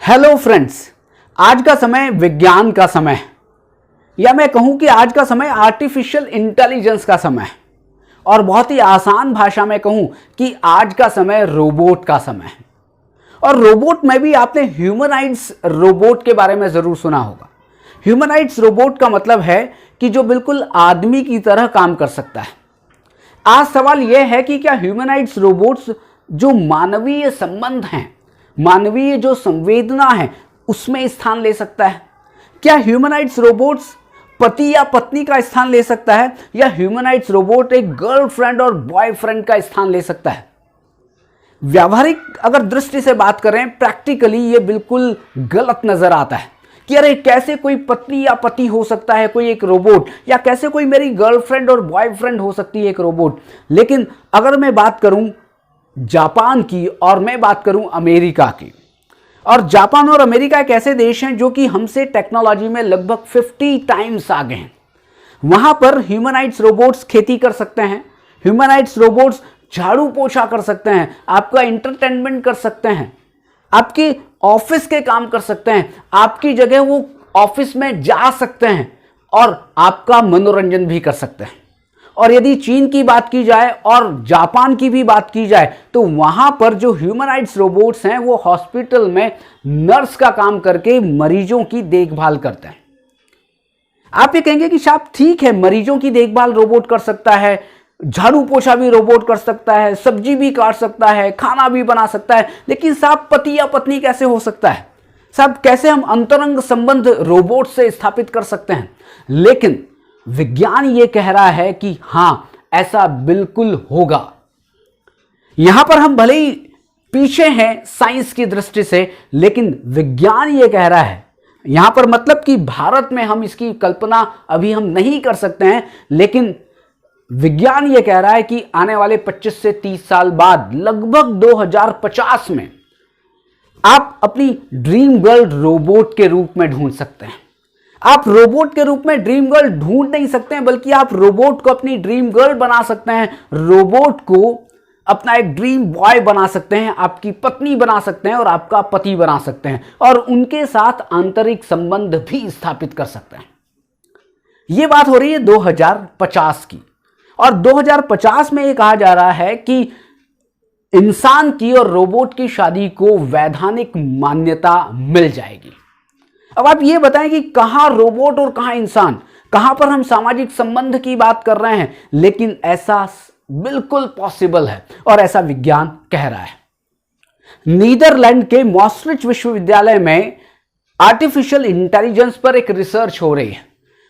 Hello friends, आज का समय विज्ञान का समय है, या मैं कहूं कि आज का समय आर्टिफिशियल इंटेलिजेंस का समय है, और बहुत ही आसान भाषा में कहूं कि आज का समय रोबोट का समय है। और रोबोट में भी आपने ह्यूमनाइड्स रोबोट के बारे में जरूर सुना होगा। ह्यूमनाइड्स रोबोट का मतलब है कि जो बिल्कुल आदमी की तरह काम कर सकता है। आज सवाल यह है कि क्या ह्यूमनाइड्स रोबोट्स जो मानवीय संबंध हैं, मानवीय जो संवेदना है, उसमें स्थान ले सकता है? क्या ह्यूमनाइड्स रोबोट्स पति या पत्नी का स्थान ले सकता है, या ह्यूमनाइड्स रोबोट एक गर्लफ्रेंड और बॉयफ्रेंड का स्थान ले सकता है? व्यावहारिक अगर दृष्टि से बात करें, प्रैक्टिकली ये बिल्कुल गलत नजर आता है कि अरे कैसे कोई पत्नी या पति हो सकता है कोई एक रोबोट, या कैसे कोई मेरी गर्लफ्रेंड और बॉयफ्रेंड हो सकती है एक रोबोट। लेकिन अगर मैं बात करूं जापान की और मैं बात करूं अमेरिका की, और जापान और अमेरिका एक ऐसे देश हैं जो कि हमसे टेक्नोलॉजी में लगभग 50 टाइम्स आगे हैं। वहां पर ह्यूमनाइड्स रोबोट्स खेती कर सकते हैं, ह्यूमनाइड्स रोबोट्स झाड़ू पोछा कर सकते हैं, आपका एंटरटेनमेंट कर सकते हैं, आपकी ऑफिस के काम कर सकते हैं, आपकी जगह वो ऑफिस में जा सकते हैं और आपका मनोरंजन भी कर सकते हैं। और यदि चीन की बात की जाए और जापान की भी बात की जाए, तो वहां पर जो ह्यूमनाइड्स रोबोट्स हैं वो हॉस्पिटल में नर्स का काम करके मरीजों की देखभाल करते हैं। आप ये कहेंगे कि साहब ठीक है, मरीजों की देखभाल रोबोट कर सकता है, झाड़ू पोछा भी रोबोट कर सकता है, सब्जी भी काट सकता है, खाना भी बना सकता है, लेकिन साहब पति या पत्नी कैसे हो सकता है? साहब कैसे हम अंतरंग संबंध रोबोट से स्थापित कर सकते हैं? लेकिन विज्ञान ये कह रहा है कि हां, ऐसा बिल्कुल होगा। यहां पर हम भले ही पीछे हैं साइंस की दृष्टि से, लेकिन विज्ञान ये कह रहा है, यहां पर मतलब कि भारत में हम इसकी कल्पना अभी हम नहीं कर सकते हैं, लेकिन विज्ञान ये कह रहा है कि आने वाले 25 से 30 साल बाद लगभग 2050 में आप अपनी ड्रीम गर्ल रोबोट के रूप में ढूंढ सकते हैं। आप रोबोट के रूप में ड्रीम गर्ल ढूंढ नहीं सकते हैं, बल्कि आप रोबोट को अपनी ड्रीम गर्ल बना सकते हैं, रोबोट को अपना एक ड्रीम बॉय बना सकते हैं, आपकी पत्नी बना सकते हैं और आपका पति बना सकते हैं, और उनके साथ आंतरिक संबंध भी स्थापित कर सकते हैं। यह बात हो रही है 2050 की, और 2050 में यह कहा जा रहा है कि इंसान की और रोबोट की शादी को वैधानिक मान्यता मिल जाएगी। अब आप ये बताएं कि कहां रोबोट और कहां इंसान, कहां पर हम सामाजिक संबंध की बात कर रहे हैं, लेकिन ऐसा बिल्कुल पॉसिबल है और ऐसा विज्ञान कह रहा है। नीदरलैंड के मॉस्ट्रिच विश्वविद्यालय में आर्टिफिशियल इंटेलिजेंस पर एक रिसर्च हो रही है,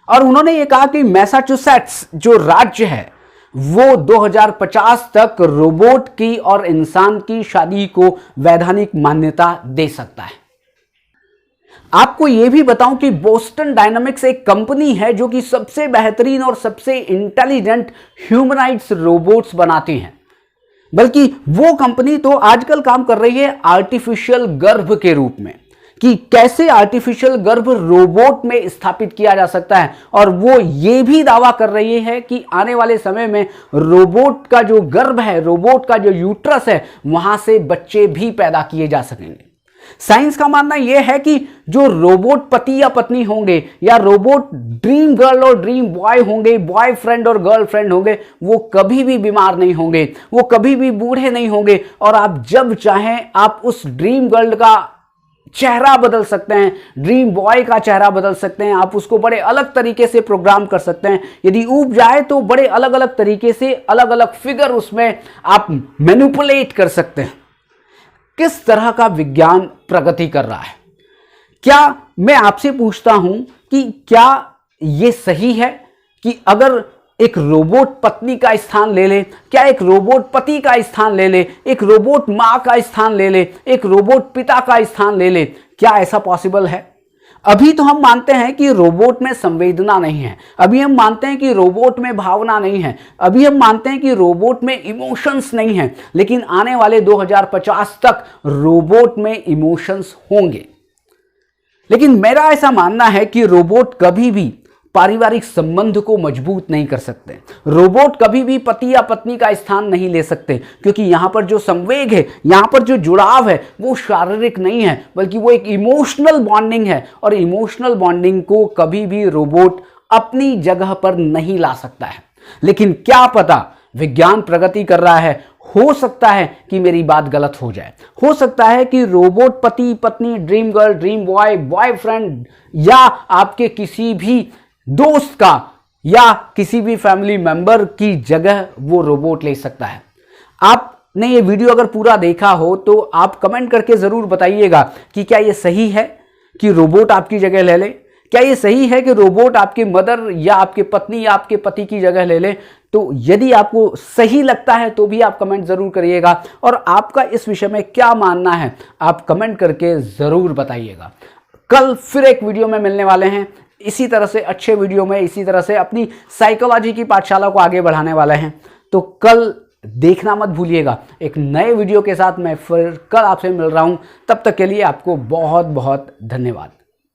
और उन्होंने ये कहा कि मैसाचुसेट्स जो राज्य है वो 2050 तक रोबोट की और इंसान की शादी को वैधानिक मान्यता दे सकता है। आपको यह भी बताऊं कि बोस्टन डायनामिक्स एक कंपनी है जो कि सबसे बेहतरीन और सबसे इंटेलिजेंट ह्यूमनाइड्स रोबोट्स बनाती है। बल्कि वो कंपनी तो आजकल काम कर रही है आर्टिफिशियल गर्भ के रूप में, कि कैसे आर्टिफिशियल गर्भ रोबोट में स्थापित किया जा सकता है, और वो ये भी दावा कर रही है कि आने वाले समय में रोबोट का जो गर्भ है, रोबोट का जो यूट्रस है, वहां से बच्चे भी पैदा किए जा सकेंगे। साइंस का मानना यह है कि जो रोबोट पति या पत्नी होंगे, या रोबोट ड्रीम गर्ल और ड्रीम बॉय होंगे, बॉयफ्रेंड और गर्लफ्रेंड होंगे, वो कभी भी बीमार नहीं होंगे, वो कभी भी बूढ़े नहीं होंगे, और आप जब चाहें आप उस ड्रीम गर्ल का चेहरा बदल सकते हैं, ड्रीम बॉय का चेहरा बदल सकते हैं, आप उसको बड़े अलग तरीके से प्रोग्राम कर सकते हैं। यदि ऊब जाए तो बड़े अलग अलग तरीके से अलग अलग फिगर उसमें आप मैनिपुलेट कर सकते हैं। किस तरह का विज्ञान प्रगति कर रहा है? क्या मैं आपसे पूछता हूं कि क्या यह सही है कि अगर एक रोबोट पत्नी का स्थान ले ले, क्या एक रोबोट पति का स्थान ले ले, एक रोबोट मां का स्थान ले ले, एक रोबोट पिता का स्थान ले ले? क्या ऐसा पॉसिबल है? अभी तो हम मानते हैं कि रोबोट में संवेदना नहीं है, अभी हम मानते हैं कि रोबोट में भावना नहीं है, अभी हम मानते हैं कि रोबोट में इमोशंस नहीं है, लेकिन आने वाले 2050 तक रोबोट में इमोशंस होंगे। लेकिन मेरा ऐसा मानना है कि रोबोट कभी भी पारिवारिक संबंध को मजबूत नहीं कर सकते। रोबोट कभी भी पति या पत्नी का स्थान नहीं ले सकते, क्योंकि यहां पर जो संवेग है, यहां पर जो जुड़ाव है, वो शारीरिक नहीं है, बल्कि वो एक इमोशनल बॉन्डिंग है। और इमोशनल बॉन्डिंग को कभी भी रोबोट अपनी जगह पर नहीं ला सकता है। लेकिन क्या पता, विज्ञान प्रगति कर रहा है, हो सकता है कि मेरी बात गलत हो जाए। हो सकता है कि रोबोट पति पत्नी, dream girl, dream boy, boyfriend या आपके किसी भी दोस्त का या किसी भी फैमिली मेंबर की जगह वो रोबोट ले सकता है। आपने ये वीडियो अगर पूरा देखा हो तो आप कमेंट करके जरूर बताइएगा कि क्या ये सही है कि रोबोट आपकी जगह ले ले। क्या ये सही है कि रोबोट आपके मदर या आपके पत्नी या आपके पति की जगह ले ले। तो यदि आपको सही लगता है तो भी आप कमेंट जरूर करिएगा, और आपका इस विषय में क्या मानना है आप कमेंट करके जरूर बताइएगा। कल फिर एक वीडियो में मिलने वाले हैं, इसी तरह से अच्छे वीडियो में, इसी तरह से अपनी साइकोलॉजी की पाठशाला को आगे बढ़ाने वाले हैं। तो कल देखना मत भूलिएगा। एक नए वीडियो के साथ मैं फिर कल आपसे मिल रहा हूं। तब तक के लिए आपको बहुत बहुत धन्यवाद।